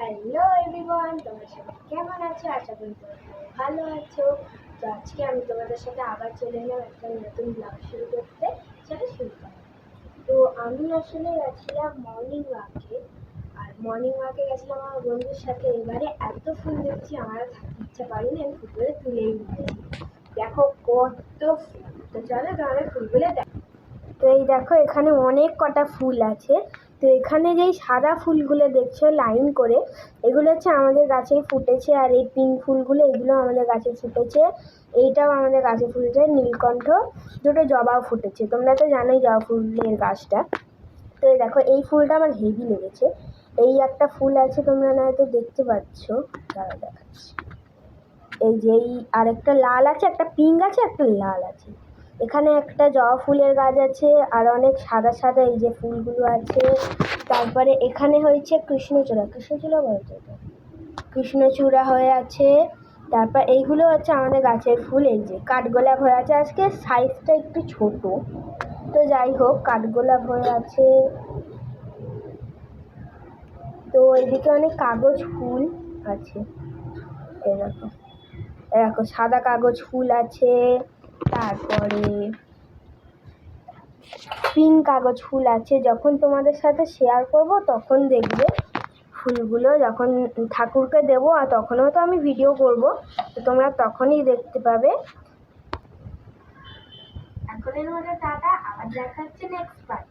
Hello everyone, তোমরা সবাই কেমন আছো? আশা করি তোমরা সবাই ভালো আছো। তো আজকে আমি তোমাদের সাথে আবার চলে এলাম একটা নতুন ব্লগ শুরু করতে। সেটা শুরু করি। তো আমি আসলে গেছিলাম মর্নিং ওয়াকে, আর মর্নিং ওয়াকে গেছিলাম আমার বন্ধুর সাথে। এবারে এত ফুল দেখছি আমার থাকতে ইচ্ছা করেনি, আমি ফুলগুলো তুলেই নিয়েছি। দেখো কত ফুল। তো চলো তোমাদের ফুলগুলো দেখো। তো এই দেখো এখানে অনেক কটা ফুল আছে। তো এখানে যেই সাদা ফুলগুলো দেখছো লাইন করে, এগুলো হচ্ছে আমাদের গাছেই ফুটেছে। আর এই পিঙ্ক ফুলগুলো, এগুলো আমাদের গাছে ফুটেছে। এইটাও আমাদের গাছে ফুটেছে নীলকণ্ঠ, দুটো জবাও ফুটেছে। তোমরা তো জানোই জবা ফুলের গাছটা। তো এই দেখো এই ফুলটা আমার হেভি লেগেছে। এই একটা ফুল আছে, তোমরা নয়তো দেখতে পাচ্ছ, দাঁড়া দেখাচ্ছি। এই যে এই আরেকটা লাল আছে, একটা পিঙ্ক আছে, একটা লাল আছে। এখানে একটা জবা ফুলের গাছ আছে, আর অনেক সাদা সাদা এই যে ফুলগুলো আছে। তারপরে এখানে হয়েছে কৃষ্ণচূড়া বলতে, কৃষ্ণচূড়া হয়ে আছে। তারপর এইগুলো হচ্ছে আমাদের গাছের ফুল। এই যে কাঠগোলাপ হয়ে আছে, আজকে সাইজটা একটু ছোট, তো যাই হোক কাঠগোলাপ হয়ে আছে। তো এদিকে অনেক কাগজ ফুল আছে, এই দেখো দেখো সাদা কাগজ ফুল আছে। তারপরে পিঙ্ক কাগজ ফুল আছে। যখন তোমাদের সাথে শেয়ার করব তখন দেখবে ফুলগুলো, যখন ঠাকুরকে দেবো আর তখনও তো আমি ভিডিও করব, তো তোমরা তখনই দেখতে পাবে। এখনের মধ্যে টাটা, আবার দেখা হচ্ছে নেক্সট পার্ট।